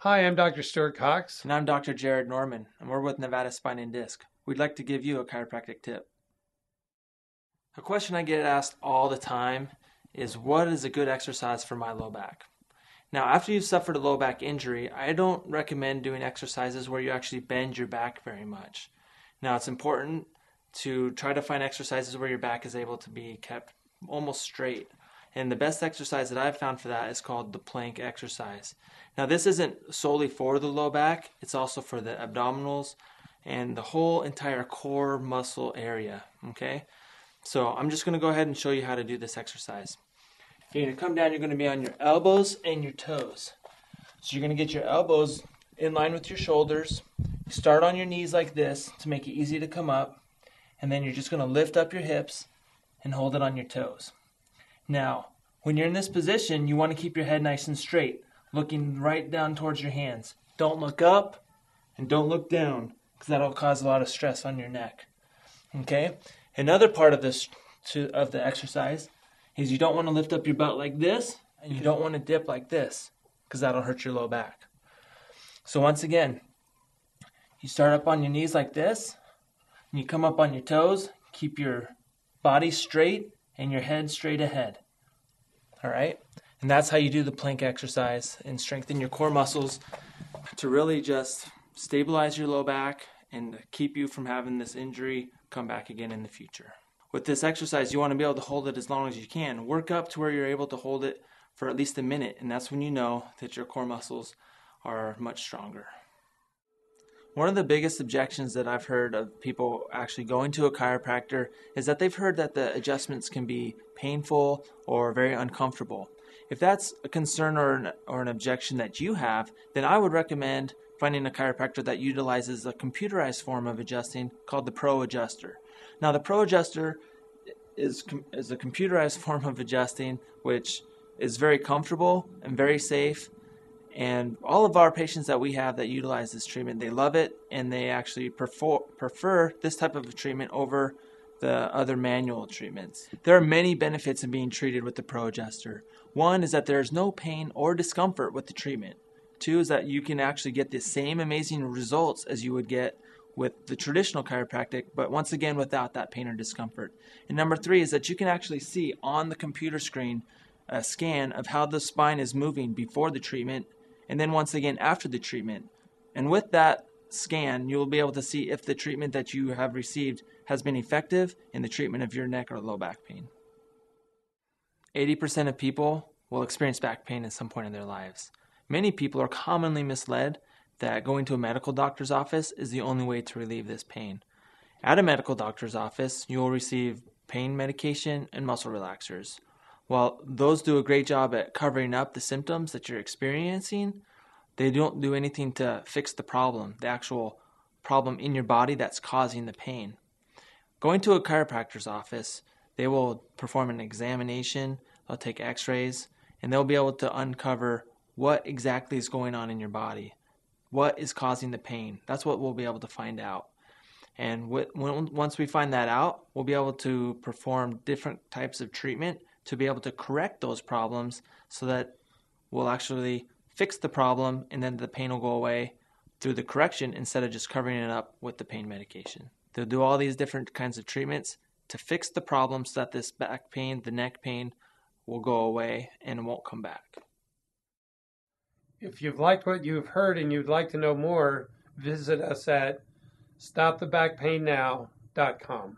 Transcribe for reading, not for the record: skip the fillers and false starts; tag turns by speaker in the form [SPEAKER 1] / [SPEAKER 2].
[SPEAKER 1] Hi, I'm Dr. Stuart Cox.
[SPEAKER 2] And I'm Dr. Jared Norman, and we're with Nevada Spine and Disc. We'd like to give you a chiropractic tip. A question I get asked all the time is, what is a good exercise for my low back? Now, after you've suffered a low back injury, I don't recommend doing exercises where you actually bend your back very much. Now, it's important to try to find exercises where your back is able to be kept almost straight. And the best exercise that I've found for that is called the plank exercise. Now, this isn't solely for the low back, it's also for the abdominals and the whole entire core muscle area, okay? So I'm just going to go ahead and show you how to do this exercise. You're going to come down, you're going to be on your elbows and your toes. So you're going to get your elbows in line with your shoulders. Start on your knees like this to make it easy to come up. And then you're just going to lift up your hips and hold it on your toes. Now, when you're in this position, you want to keep your head nice and straight, looking right down towards your hands. Don't look up and don't look down, because that'll cause a lot of stress on your neck. Okay? Another part of this of the exercise is you don't want to lift up your butt like this, and you don't want to dip like this, because that'll hurt your low back. So once again, you start up on your knees like this, and you come up on your toes, keep your body straight and your head straight ahead. All right? And that's how you do the plank exercise and strengthen your core muscles to really just stabilize your low back and keep you from having this injury come back again in the future. With this exercise, you want to be able to hold it as long as you can. Work up to where you're able to hold it for at least a minute, and that's when you know that your core muscles are much stronger. One of the biggest objections that I've heard of people actually going to a chiropractor is that they've heard that the adjustments can be painful or very uncomfortable. If that's a concern or an objection that you have, then I would recommend finding a chiropractor that utilizes a computerized form of adjusting called the Pro Adjuster. Now, the Pro Adjuster is a computerized form of adjusting which is very comfortable and very safe. And all of our patients that we have that utilize this treatment, they love it, and they actually prefer this type of treatment over the other manual treatments. There are many benefits in being treated with the Pro Adjuster. One is that there is no pain or discomfort with the treatment. Two is that you can actually get the same amazing results as you would get with the traditional chiropractic, but once again without that pain or discomfort. And number three is that you can actually see on the computer screen a scan of how the spine is moving before the treatment, and then once again after the treatment. And with that scan, you will be able to see if the treatment that you have received has been effective in the treatment of your neck or low back pain. 80% of people will experience back pain at some point in their lives. Many people are commonly misled that going to a medical doctor's office is the only way to relieve this pain. At a medical doctor's office, you will receive pain medication and muscle relaxers. While those do a great job at covering up the symptoms that you're experiencing, they don't do anything to fix the problem, the actual problem in your body that's causing the pain. Going to a chiropractor's office, they will perform an examination, they'll take x-rays, and they'll be able to uncover what exactly is going on in your body, what is causing the pain. That's what we'll be able to find out. And once we find that out, we'll be able to perform different types of treatment to be able to correct those problems so that we'll actually fix the problem and then the pain will go away through the correction instead of just covering it up with the pain medication. They'll do all these different kinds of treatments to fix the problem so that this back pain, the neck pain, will go away and won't come back.
[SPEAKER 1] If you've liked what you've heard and you'd like to know more, visit us at stopthebackpainnow.com.